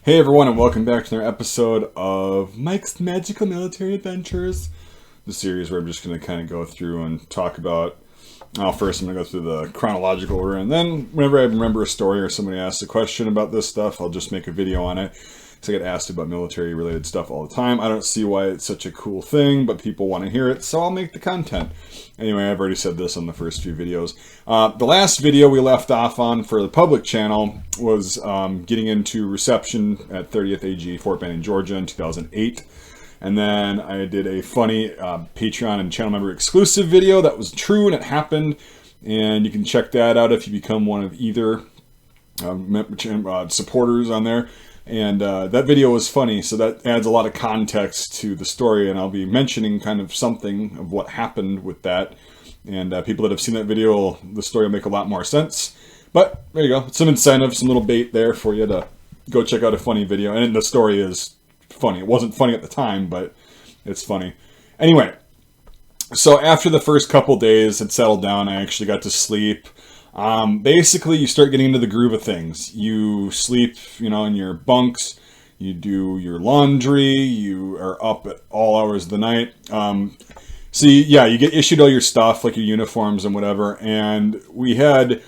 Hey everyone, and welcome back to another episode of Mike's Magical Military Adventures, the series where I'm just going to kind of go through and talk about. First, I'm going to go through the chronological order, and then whenever I remember a story or somebody asks a question about this stuff, I'll just make a video on it. So I get asked about military-related stuff all the time. I don't see why it's such a cool thing, but people want to hear it, so I'll make the content. Anyway, I've already said this on the first few videos. The last video we left off on for the public channel was getting into reception at 30th AG Fort Benning, Georgia in 2008. And then I did a funny Patreon and channel member exclusive video that was true and it happened. And you can check that out if you become one of either supporters on there. And that video was funny, so that adds a lot of context to the story, and I'll be mentioning kind of something of what happened with that. And people that have seen that video, the story will make a lot more sense. But there you go, some incentive, some little bait there for you to go check out a funny video. And the story is funny. It wasn't funny at the time, but it's funny. Anyway, so after the first couple days had settled down, I actually got to sleep. Basically, you start getting into the groove of things. You sleep, in your bunks. You do your laundry. You are up at all hours of the night. You get issued all your stuff, like your uniforms and whatever. And we had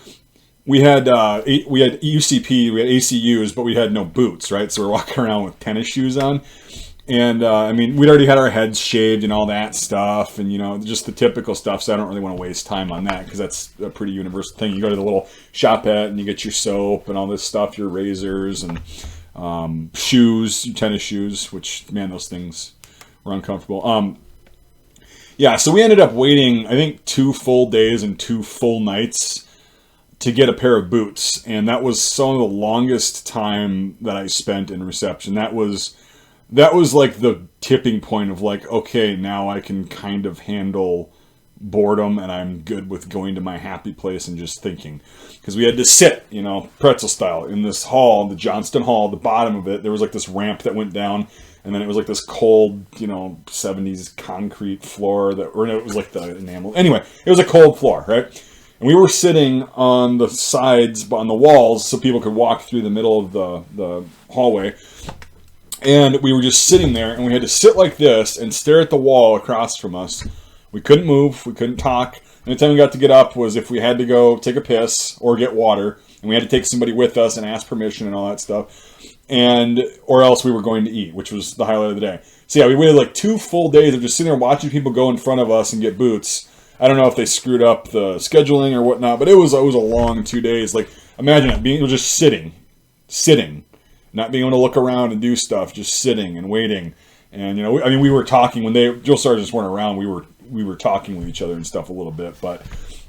UCP, we had ACUs, but we had no boots, right? So we're walking around with tennis shoes on. And, we'd already had our heads shaved and all that stuff and, just the typical stuff. So I don't really want to waste time on that because that's a pretty universal thing. You go to the little shop and you get your soap and all this stuff, your razors and shoes, your tennis shoes, which, man, those things were uncomfortable. So we ended up waiting, I think, 2 full days and 2 full nights to get a pair of boots. And that was some of the longest time that I spent in reception. That was like the tipping point of like, okay, now I can kind of handle boredom and I'm good with going to my happy place and just thinking. Because we had to sit, pretzel style in this hall, the Johnston Hall, the bottom of it, there was like this ramp that went down and then it was like this cold, 70s concrete floor it was like the enamel. Anyway, it was a cold floor, right? And we were sitting on the sides, on the walls, so people could walk through the middle of the hallway. And we were just sitting there, and we had to sit like this and stare at the wall across from us. We couldn't move. We couldn't talk. And the time we got to get up was if we had to go take a piss or get water, and we had to take somebody with us and ask permission and all that stuff, or else we were going to eat, which was the highlight of the day. So yeah, we waited like 2 full days of just sitting there watching people go in front of us and get boots. I don't know if they screwed up the scheduling or whatnot, but it was a long 2 days. Like, imagine it being just sitting. Not being able to look around and do stuff, just sitting and waiting. And, we were talking when drill sergeants weren't around. We were talking with each other and stuff a little bit. But,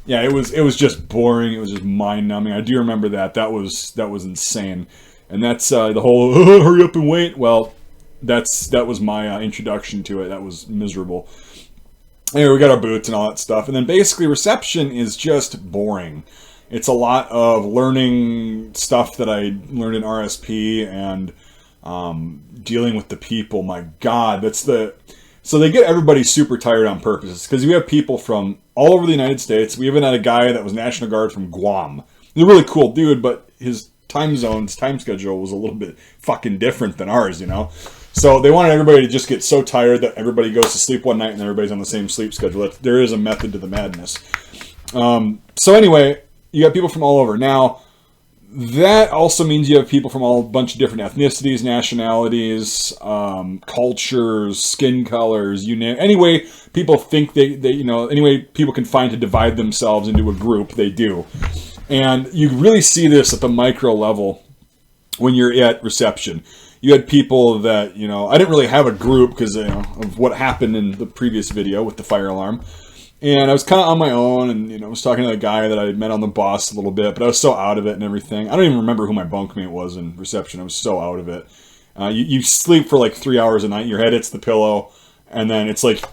yeah, it was just boring. It was just mind-numbing. I do remember that. That was insane. And that's the whole, hurry up and wait. Well, that was my introduction to it. That was miserable. Anyway, we got our boots and all that stuff. And then basically reception is just boring. It's a lot of learning stuff that I learned in RSP and dealing with the people. My God, so they get everybody super tired on purpose because we have people from all over the United States. We even had a guy that was National Guard from Guam. He's a really cool dude, but his time schedule was a little bit fucking different than ours, So they wanted everybody to just get so tired that everybody goes to sleep one night and everybody's on the same sleep schedule. There is a method to the madness. So anyway, you got people from all over. Now, that also means you have people from a bunch of different ethnicities, nationalities, cultures, skin colors, you name it. Any way people think any way people can find to divide themselves into a group, they do. And you really see this at the micro level when you're at reception. You had people that, I didn't really have a group because of what happened in the previous video with the fire alarm. And I was kind of on my own and, I was talking to the guy that I met on the bus a little bit, but I was so out of it and everything. I don't even remember who my bunkmate was in reception. I was so out of it. You sleep for like 3 hours a night. Your head hits the pillow. And then it's like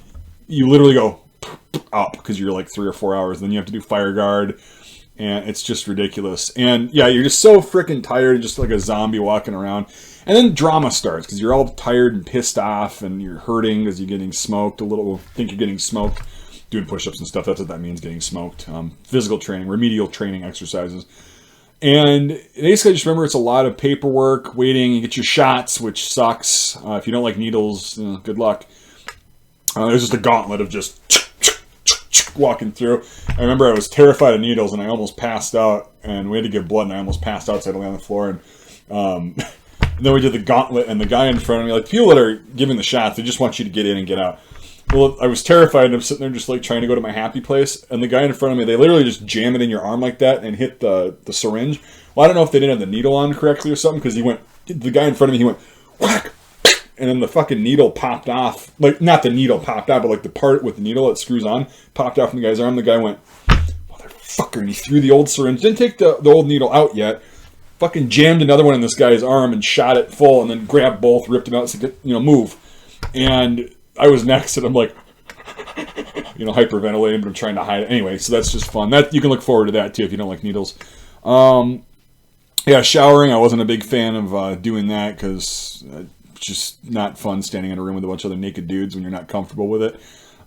you literally go up because you're like 3 or 4 hours. Then you have to do fire guard. And it's just ridiculous. And yeah, you're just so freaking tired, just like a zombie walking around. And then drama starts because you're all tired and pissed off and you're hurting because you're getting smoked think you're getting smoked. Doing push-ups and stuff, that's what that means, getting smoked. Physical training, remedial training exercises. And basically, I just remember it's a lot of paperwork, waiting, you get your shots, which sucks. If you don't like needles, good luck. There's just a gauntlet of just walking through. I remember I was terrified of needles, and I almost passed out, and we had to give blood, and I almost passed out, so I had to lay on the floor. And then we did the gauntlet, and the guy in front of me, like, people that are giving the shots, they just want you to get in and get out. Well, I was terrified, and I'm sitting there just, like, trying to go to my happy place, and the guy in front of me, they literally just jam it in your arm like that and hit the syringe. Well, I don't know if they didn't have the needle on correctly or something, because the guy in front of me, he went, whack, and then the fucking needle popped off. Like, not the needle popped out, but, like, the part with the needle that screws on popped off from the guy's arm. The guy went, motherfucker, and he threw the old syringe. Didn't take the old needle out yet. Fucking jammed another one in this guy's arm and shot it full, and then grabbed both, ripped them out, and said, move. And I was next, and I'm like, hyperventilating, but I'm trying to hide it. Anyway, so that's just fun. That you can look forward to that, too, if you don't like needles. Yeah, showering, I wasn't a big fan of doing that, because it's just not fun standing in a room with a bunch of other naked dudes when you're not comfortable with it.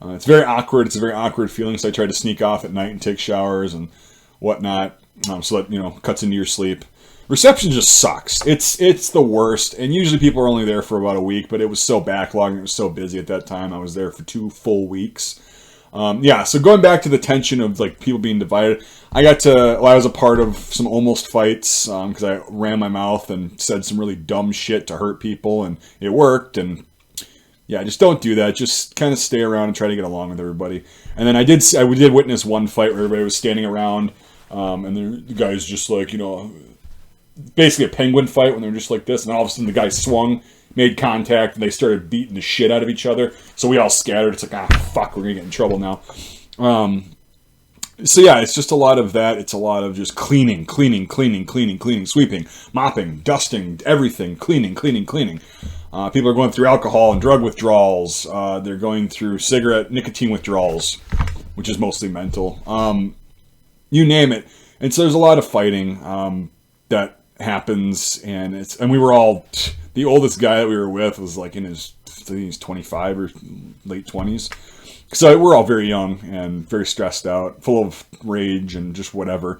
It's very awkward. It's a very awkward feeling, so I try to sneak off at night and take showers and whatnot, so that, cuts into your sleep. Reception just sucks. It's the worst, and usually people are only there for about a week, but it was so backlogged and it was so busy at that time. I was there for 2 full weeks. So going back to the tension of, like, people being divided, I was a part of some almost fights, because I ran my mouth and said some really dumb shit to hurt people, and it worked, and yeah, just don't do that. Just kind of stay around and try to get along with everybody. And then I did witness one fight where everybody was standing around, and the guy's just like, basically a penguin fight when they're just like this, and then all of a sudden the guy swung, made contact, and they started beating the shit out of each other. So we all scattered. It's like, fuck, we're gonna get in trouble now. So yeah, it's just a lot of that. It's a lot of just cleaning, sweeping, mopping, dusting, everything, cleaning. People are going through alcohol and drug withdrawals. They're going through nicotine withdrawals, which is mostly mental. You name it. And so there's a lot of fighting that happens, and we were all, the oldest guy that we were with was like in his, I think he's 25 or late 20s. So we're all very young and very stressed out, full of rage and just whatever.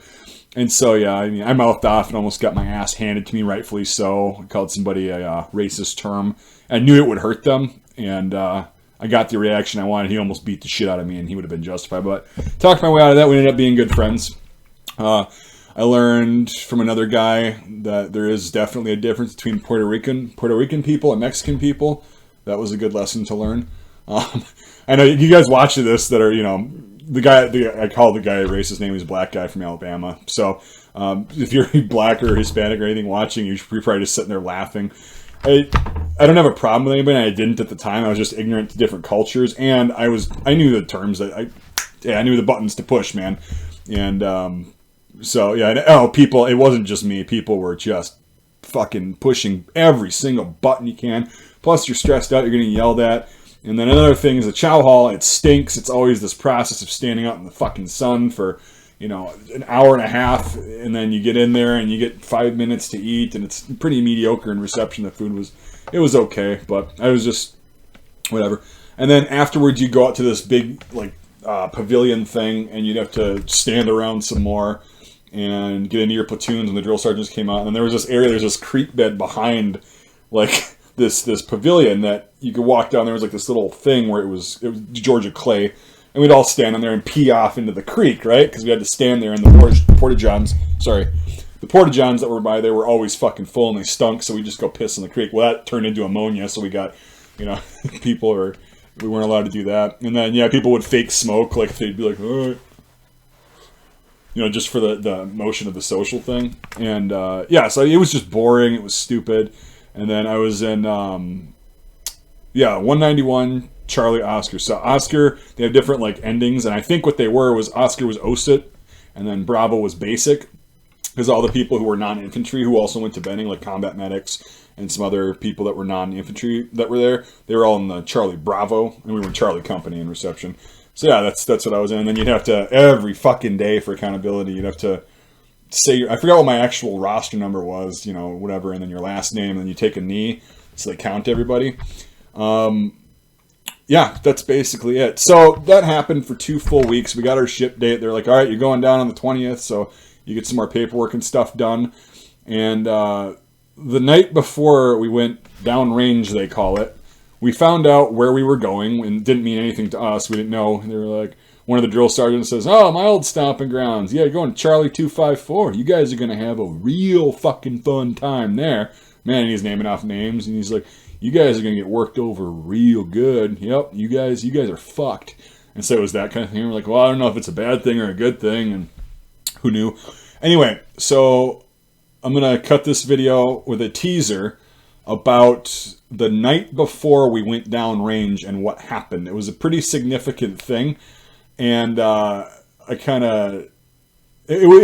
And so, yeah, I mouthed off and almost got my ass handed to me, rightfully so. I called somebody a racist term. I knew it would hurt them, and I got the reaction I wanted. He almost beat the shit out of me, and he would have been justified. But talked my way out of that. We ended up being good friends. I learned from another guy that there is definitely a difference between Puerto Rican people and Mexican people. That was a good lesson to learn. I know you guys watch this that are, I call the guy a racist name. He's a black guy from Alabama. So if you're black or Hispanic or anything watching, you're probably just sitting there laughing. I don't have a problem with anybody. I didn't at the time. I was just ignorant to different cultures, and I knew the terms that I knew the buttons to push, man. And so yeah, people. It wasn't just me. People were just fucking pushing every single button you can. Plus, you're stressed out. You're getting yelled at. And then another thing is the chow hall. It stinks. It's always this process of standing out in the fucking sun for, an hour and a half, and then you get in there and you get 5 minutes to eat, and it's pretty mediocre in reception. The food was okay, but I was just whatever. And then afterwards, you go out to this big pavilion thing, and you'd have to stand around some more and get into your platoons when the drill sergeants came out. And then there was this area. There's this creek bed behind, this pavilion that you could walk down. There was this little thing where it was Georgia clay, and we'd all stand on there and pee off into the creek, right? Because we had to stand there, and the porta-johns that were by there were always fucking full, and they stunk, so we just go piss in the creek. Well, that turned into ammonia, so we got, we weren't allowed to do that. And then, yeah, people would fake smoke, they'd be like, all right. Just for the motion of the social thing. And, so it was just boring. It was stupid. And then I was in, 191, Charlie, Oscar. So Oscar, they have different, endings. And I think what they were was Oscar was OSIT, and then Bravo was basic. Because all the people who were non-infantry, who also went to Benning, like combat medics, and some other people that were non-infantry that were there, they were all in the Charlie Bravo, and we were in Charlie Company in reception. So yeah, that's what I was in. And then you'd have to, every fucking day for accountability, you'd have to say, I forgot what my actual roster number was, whatever, and then your last name, and then you take a knee, so they count everybody. Yeah, that's basically it. So that happened for 2 full weeks. We got our ship date. They're like, all right, you're going down on the 20th, so You get some more paperwork and stuff done. And the night before we went downrange, they call it, we found out where we were going, and it didn't mean anything to us. We didn't know. They were like, one of the drill sergeants says, "Oh, my old stomping grounds. Yeah, you're going to Charlie 254. You guys are going to have a real fucking fun time there." Man, and he's naming off names, and he's like, "You guys are going to get worked over real good. Yep, you guys are fucked." And so it was that kind of thing. We're like, well, I don't know if it's a bad thing or a good thing, and who knew? Anyway, so I'm going to cut this video with a teaser about the night before we went downrange and what happened. It was a pretty significant thing, and it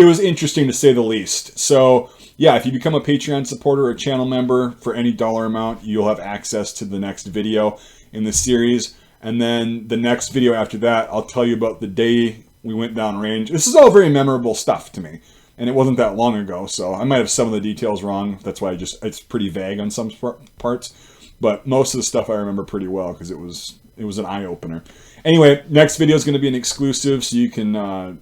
was interesting to say the least. So yeah, if you become a Patreon supporter or channel member for any dollar amount, you'll have access to the next video in the series. And then the next video after that, I'll tell you about the day we went downrange. This is all very memorable stuff to me. And it wasn't that long ago, so I might have some of the details wrong. That's why it's pretty vague on some parts. But most of the stuff I remember pretty well because it was an eye-opener. Anyway, next video is going to be an exclusive, so you can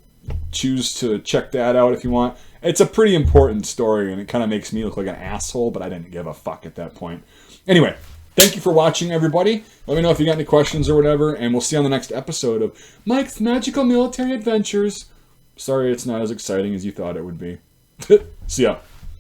choose to check that out if you want. It's a pretty important story, and it kind of makes me look like an asshole, but I didn't give a fuck at that point. Anyway, thank you for watching, everybody. Let me know if you got any questions or whatever, and we'll see you on the next episode of Mike's Magical Military Adventures. Sorry it's not as exciting as you thought it would be. See ya.